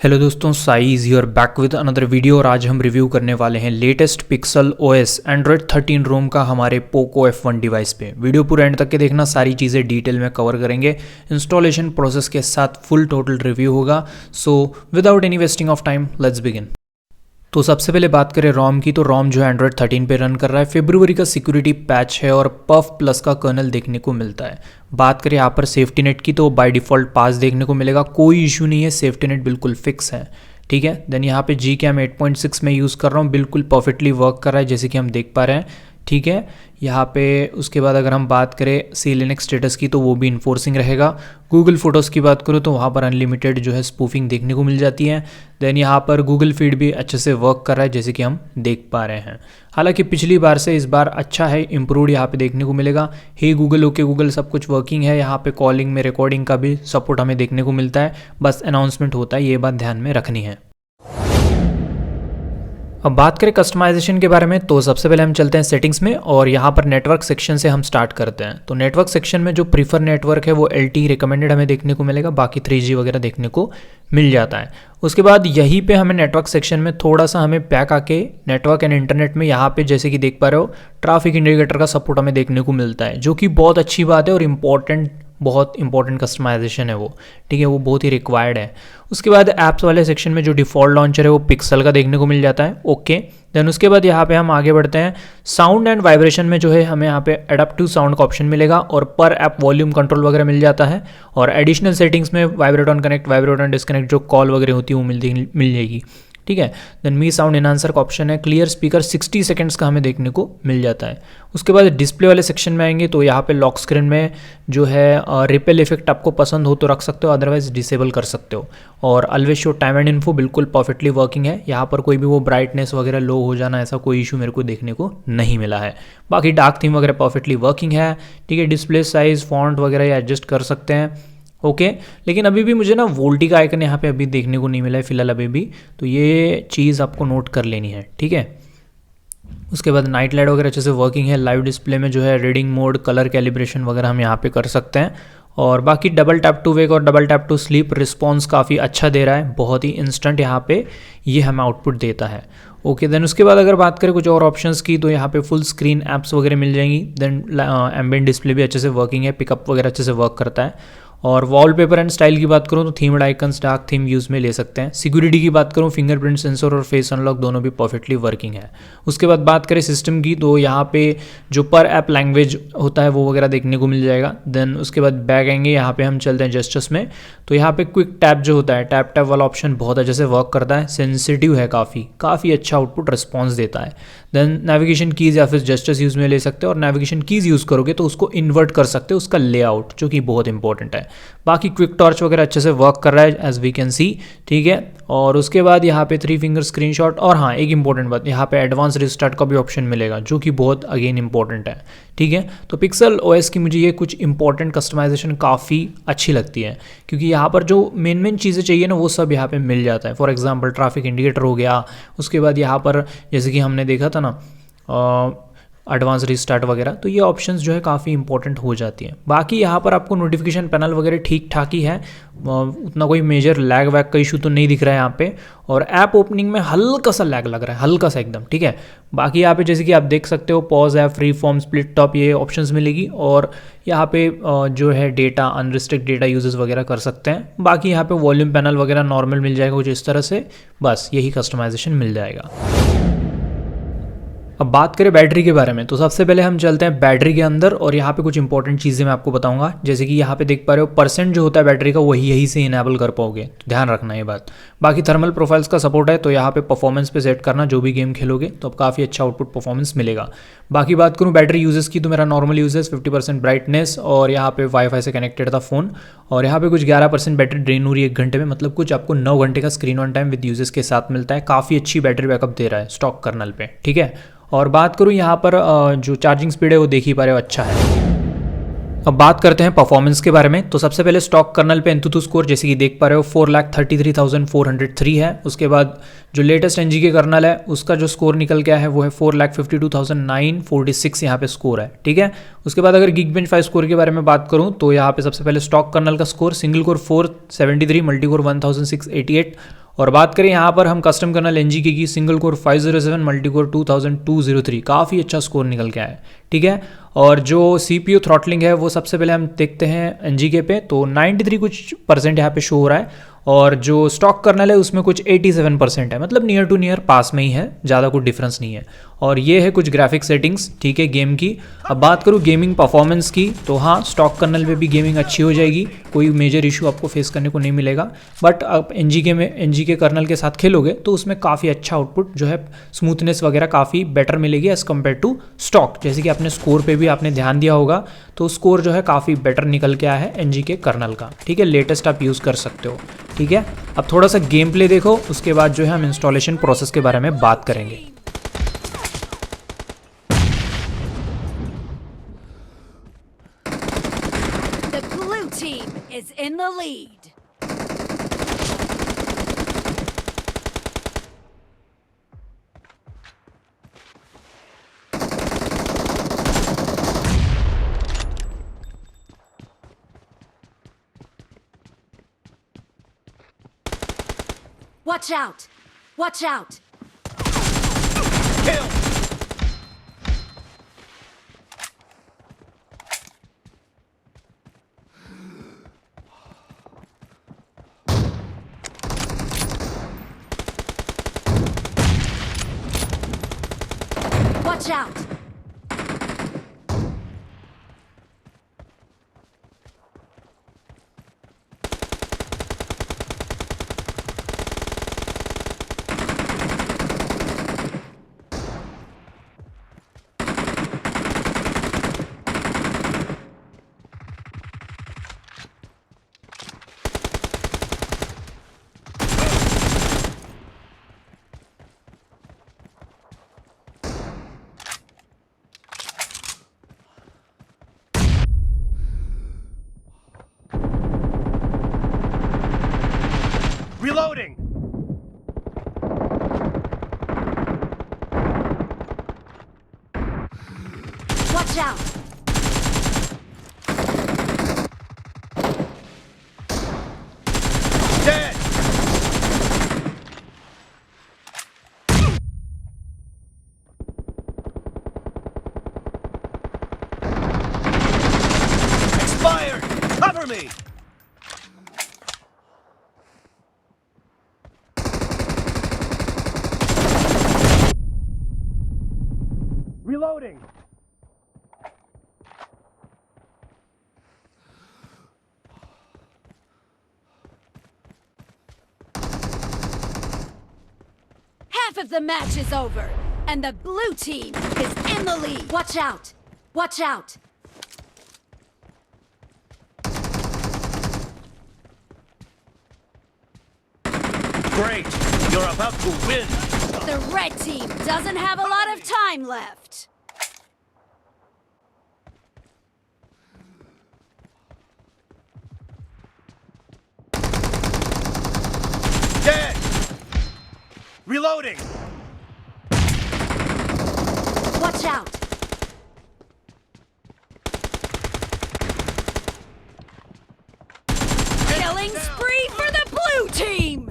Hello दोस्तों, size you're back with another video. और आज हम रिव्यू करने वाले हैं लेटेस्ट पिक्सल ओएस एंड्रॉयड 13 रोम का हमारे पोको F1 डिवाइस पे। वीडियो पूरा एंड तक के देखना, सारी चीज़ें डिटेल में कवर करेंगे। इंस्टॉलेशन प्रोसेस के साथ फुल टोटल रिव्यू होगा। So without any wasting of time let's begin. तो सबसे पहले बात करें रोम की, तो रोम जो है एंड्रॉयड 13 पे रन कर रहा है। फरवरी का सिक्योरिटी पैच है और पफ प्लस का कर्नल देखने को मिलता है। बात करें यहाँ पर सेफ्टी नेट की, तो बाय डिफ़ॉल्ट पास देखने को मिलेगा, कोई इशू नहीं है, सेफ्टी नेट बिल्कुल फिक्स है। ठीक है। देन यहाँ पे Gcam 8.6 में यूज़ कर रहा हूँ, बिल्कुल परफेक्टली वर्क कर रहा है जैसे कि हम देख पा रहे हैं। ठीक है। यहाँ पे उसके बाद अगर हम बात करें CLNX स्टेटस की, तो वो भी इन्फोर्सिंग रहेगा। गूगल फोटोज़ की बात करूँ तो वहाँ पर अनलिमिटेड जो है स्पूफिंग देखने को मिल जाती है। देन यहाँ पर गूगल फीड भी अच्छे से वर्क कर रहा है जैसे कि हम देख पा रहे हैं। हालांकि पिछली बार से इस बार अच्छा है, इम्प्रूवड यहाँ पे देखने को मिलेगा। हे गूगल, ओके गूगल, सब कुछ वर्किंग है। यहाँ पे कॉलिंग में रिकॉर्डिंग का भी सपोर्ट हमें देखने को मिलता है, बस अनाउंसमेंट होता है, ये बात ध्यान में रखनी है। अब बात करें कस्टमाइजेशन के बारे में, तो सबसे पहले हम चलते हैं सेटिंग्स में और यहाँ पर नेटवर्क सेक्शन से हम स्टार्ट करते हैं। तो नेटवर्क सेक्शन में जो प्रीफर नेटवर्क है वो LTE रिकमेंडेड हमें देखने को मिलेगा, बाकी 3G वगैरह देखने को मिल जाता है। उसके बाद यहीं पे हमें नेटवर्क सेक्शन में थोड़ा सा हमें पैक आके नेटवर्क एंड इंटरनेट में यहाँ पे जैसे कि देख पा रहे हो ट्रैफिक इंडिकेटर का सपोर्ट हमें देखने को मिलता है, जो कि बहुत अच्छी बात है और बहुत इंपॉर्टेंट कस्टमाइजेशन है वो। ठीक है, वो बहुत ही रिक्वायर्ड है। उसके बाद ऐप्स वाले सेक्शन में जो डिफ़ॉल्ट लॉन्चर है वो पिक्सल का देखने को मिल जाता है। ओके। देन उसके बाद यहाँ पे हम आगे बढ़ते हैं। साउंड एंड वाइब्रेशन में जो है हमें यहाँ पे एडाप्टिव साउंड का ऑप्शन मिलेगा और पर ऐप वॉल्यूम कंट्रोल वगैरह मिल जाता है। और एडिशनल सेटिंग्स में vibrate on connect, vibrate on disconnect, जो कॉल वगैरह होती है वो मिल जाएगी। ठीक है। देन मी साउंड एनहांसर का ऑप्शन है। क्लियर स्पीकर 60 सेकंड्स का हमें देखने को मिल जाता है। उसके बाद डिस्प्ले वाले सेक्शन में आएंगे तो यहाँ पे लॉक स्क्रीन में जो है रिपेल इफेक्ट आपको पसंद हो तो रख सकते हो, अदरवाइज डिसेबल कर सकते हो। और always show time and info बिल्कुल परफेक्टली वर्किंग है। यहाँ पर कोई भी वो ब्राइटनेस वगैरह लो हो जाना, ऐसा कोई इशू मेरे को देखने को नहीं मिला है। बाकी डार्क थीम वगैरह परफेक्टली वर्किंग है। ठीक है। डिस्प्ले साइज, फॉन्ट वगैरह एडजस्ट कर सकते हैं। ओके। लेकिन अभी भी मुझे ना वोल्टी का आइकन यहाँ पे अभी देखने को नहीं मिला है फिलहाल अभी भी, तो ये चीज़ आपको नोट कर लेनी है। ठीक है। उसके बाद नाइट लाइट वगैरह अच्छे से वर्किंग है। लाइव डिस्प्ले में जो है रीडिंग मोड, कलर कैलिब्रेशन वगैरह हम यहाँ पे कर सकते हैं। और बाकी डबल टैप टू वेक और double tap to sleep response काफ़ी अच्छा दे रहा है, बहुत ही इंस्टेंट यहाँ पे ये हमें आउटपुट देता है। ओके। देन उसके बाद अगर बात करें कुछ और ऑप्शंस की, तो यहाँ पे फुल स्क्रीन एप्स वगैरह मिल जाएंगी। देन एम्बिएंट डिस्प्ले भी अच्छे से वर्किंग है, पिकअप वगैरह अच्छे से वर्क करता है। और वॉलपेपर एंड स्टाइल की बात करूँ तो themed icons, dark theme use में ले सकते हैं। सिक्योरिटी की बात करूँ, फिंगरप्रिंट सेंसर और फेस अनलॉक दोनों भी परफेक्टली वर्किंग है। उसके बाद बात करें सिस्टम की, तो यहाँ पे जो पर ऐप लैंग्वेज होता है वो वगैरह देखने को मिल जाएगा। देन उसके बाद बैक आएंगे, यहाँ पे हम चलते हैं जेस्चर्स में, तो यहाँ पे क्विक टैप जो होता है, टैप वाला ऑप्शन बहुत अच्छे से वर्क करता है, सेंसिटिव है, काफ़ी अच्छा आउटपुट रिस्पॉन्स देता है। देन नेविगेशन कीज़ या फिर जेस्चर्स यूज़ में ले सकते हो, और नेविगेशन कीज़ यूज़ करोगे तो उसको इन्वर्ट कर सकते हो, उसका लेआउट, जो कि बहुत इंपॉर्टेंट है। बाकी क्विक टॉर्च वगैरह अच्छे से वर्क कर रहा है एज वी कैन सी। ठीक है। और उसके बाद यहाँ पे 3 फिंगर स्क्रीनशॉट, और हाँ एक इंपॉर्टेंट बात, यहाँ पे एडवांस रिस्टार्ट का भी ऑप्शन मिलेगा, जो कि बहुत अगेन इंपॉर्टेंट है। ठीक है। तो पिक्सल ओएस की मुझे ये कुछ इंपॉर्टेंट कस्टमाइजेशन काफ़ी अच्छी लगती है, क्योंकि यहाँ पर जो मेन चीज़ें चाहिए ना वो सब यहाँ पे मिल जाता है। फॉर एग्जांपल ट्रैफिक इंडिकेटर हो गया, उसके बाद यहाँ पर जैसे कि हमने देखा था ना एडवांस रिस्टार्ट वगैरह, तो ये ऑप्शंस जो है काफ़ी इंपॉर्टेंट हो जाती हैं। बाकी यहाँ पर आपको नोटिफिकेशन पैनल वगैरह ठीक ठाक ही है, उतना कोई मेजर लैग वैग का इशू तो नहीं दिख रहा है यहाँ पे। और ऐप ओपनिंग में हल्का सा लैग लग रहा है, हल्का सा एकदम। ठीक है। बाकी यहाँ पे जैसे कि आप देख सकते हो pause app, free form, split top, ये ऑप्शंस मिलेगी। और यहाँ पे जो है डेटा, अनरिस्ट्रिक्ट डेटा यूजेस वगैरह कर सकते हैं। बाकी यहाँ पे वॉल्यूम पैनल वगैरह नॉर्मल मिल जाएगा कुछ इस तरह से, बस यही कस्टमाइजेशन मिल जाएगा। अब बात करें बैटरी के बारे में, तो सबसे पहले हम चलते हैं बैटरी के अंदर, और यहाँ पे कुछ इंपॉर्टेंट चीज़ें मैं आपको बताऊंगा। जैसे कि यहाँ पे देख पा रहे हो परसेंट जो होता है बैटरी का, वही यही से इनेबल कर पाओगे, तो ध्यान रखना ये बात। बाकी थर्मल प्रोफाइल्स का सपोर्ट है, तो यहाँ पे परफॉर्मेंस पे सेट करना, जो भी गेम खेलोगे तो अब काफ़ी अच्छा आउटपुट परफॉर्मेंस मिलेगा। बाकी बात करूँ बैटरी यूजेस की, तो मेरा नॉर्मल यूजेस 50% ब्राइटनेस, और यहाँ पे वाईफाई से कनेक्टेड था फ़ोन। और यहाँ पे कुछ 11% बैटरी ड्रेन हो रही है 1 घंटे में, मतलब कुछ आपको 9 घंटे का screen on time with uses के साथ मिलता है। काफ़ी अच्छी बैटरी बैकअप दे रहा है स्टॉक कर्नल पे। ठीक है। और बात करूँ यहाँ पर जो चार्जिंग स्पीड है वो देख ही पा रहे हो, अच्छा है। अब बात करते हैं परफॉर्मेंस के बारे में, तो सबसे पहले स्टॉक कर्नल पे एंतुतु स्कोर जैसे कि देख पा रहे हो 4,33,403 है। उसके बाद जो लेटेस्ट NGK कर्नल है उसका जो स्कोर निकल गया है वो है 4,52,946 यहाँ पे स्कोर है। ठीक है। उसके बाद अगर Geekbench 5 स्कोर के बारे में बात करूँ, तो यहाँ पे सबसे पहले स्टॉक कर्नल का score single core 473, multi core 1,688, और बात करें यहाँ पर हम कस्टम कर्नल एनजीके की सिंगल कोर 507 मल्टी कोर 2203, काफ़ी अच्छा स्कोर निकल के आया है, ठीक है। और जो सीपीयू थ्रॉटलिंग है वो सबसे पहले हम देखते हैं एनजीके पे, तो 93 कुछ % यहाँ पे शो हो रहा है, और जो स्टॉक कर्नल है उसमें कुछ 87% है, मतलब नियर टू नियर पास में ही है, ज़्यादा कुछ डिफरेंस नहीं है। और ये है कुछ ग्राफिक सेटिंग्स, ठीक है, गेम की। अब बात करूँ गेमिंग परफॉर्मेंस की, तो हाँ स्टॉक कर्नल पे भी गेमिंग अच्छी हो जाएगी, कोई मेजर इशू आपको फेस करने को नहीं मिलेगा। बट आप एनजीके कर्नल के साथ खेलोगे तो उसमें काफ़ी अच्छा आउटपुट जो है, स्मूथनेस वगैरह काफ़ी बेटर मिलेगी एज़ कम्पेयर टू स्टॉक। जैसे कि आपने स्कोर पे भी आपने ध्यान दिया होगा, तो स्कोर जो है काफ़ी बेटर निकल के आया है एनजीके कर्नल का, ठीक है, लेटेस्ट आप यूज़ कर सकते हो, ठीक है। अब थोड़ा सा गेम प्ले देखो, उसके बाद जो है हम इंस्टॉलेशन प्रोसेस के बारे में बात करेंगे। The blue team is in the lead. Watch out! Watch out! Kill! Watch out! Reloading! Watch out! Dead! Expired! Cover me! Reloading! Half of the match is over, and the blue team is in the lead. Watch out! Watch out! Great! You're about to win! The red team doesn't have a lot of time left. Dead! Reloading! Watch out! Killing spree for the blue team!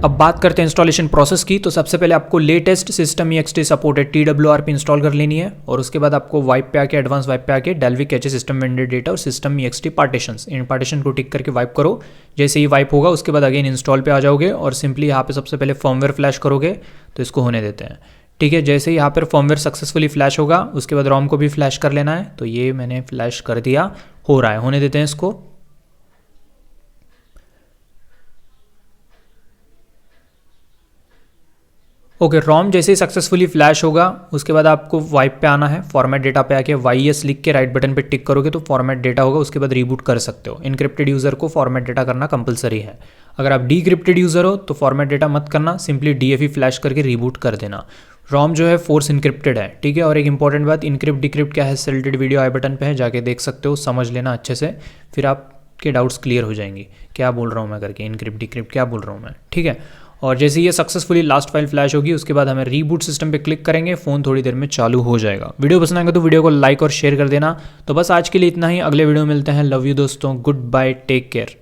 अब बात करते हैं installation process की। तो सबसे पहले आपको latest system EXT supported TWRP install कर लेनी है, और उसके बाद आपको वाइप पे आके, एडवांस वाइप पे आके Dalvik cache system ended data और सिस्टम EXT पार्टीशंस, इन पार्टीशन को टिक करके वाइप करो। जैसे ही वाइप होगा उसके बाद अगेन इंस्टॉल पे आ जाओगे, और सिंपली यहाँ पे सबसे पहले फर्मवेयर फ्लैश करोगे, तो इसको होने देते हैं, ठीक है। जैसे ही यहाँ पर फर्मवेयर सक्सेसफुली फ्लैश होगा उसके बाद रोम को भी फ्लैश कर लेना है, तो ये मैंने फ्लैश कर दिया, हो रहा है, होने देते हैं इसको। ओके, रोम जैसे ही सक्सेसफुली फ्लैश होगा उसके बाद आपको वाइप पे आना है, फॉर्मेट डेटा पे आके YES लिख के राइट बटन पे टिक करोगे तो फॉर्मेट डेटा होगा, उसके बाद रीबूट कर सकते हो। इनक्रिप्टेड यूज़र को फॉर्मेट डेटा करना कंपलसरी है। अगर आप डीक्रिप्टेड यूज़र हो तो फॉर्मेट डेटा मत करना, सिंपली DFE फ्लैश करके रीबूट कर देना। रोम जो है फोर्स इनक्रिप्टेड है, ठीक है। और एक इंपॉर्टेंट बात, इनक्रिप्ट डिक्रिप्ट क्या है, सेलेक्टेड वीडियो आई बटन पे है, जाके देख सकते हो, समझ लेना अच्छे से, फिर आपके डाउट्स क्लियर हो जाएंगे क्या बोल रहा हूँ मैं करके, इनक्रिप्ट डिक्रिप्ट क्या बोल रहा हूँ मैं, ठीक है। और जैसे ये सक्सेसफुली लास्ट फाइल फ्लैश होगी उसके बाद हमें रीबूट सिस्टम पे क्लिक करेंगे, फ़ोन थोड़ी देर में चालू हो जाएगा। वीडियो पसंद आएगा तो वीडियो को लाइक और शेयर कर देना। तो बस आज के लिए इतना ही, अगले वीडियो में मिलते हैं। लव यू दोस्तों, गुड बाय, टेक केयर।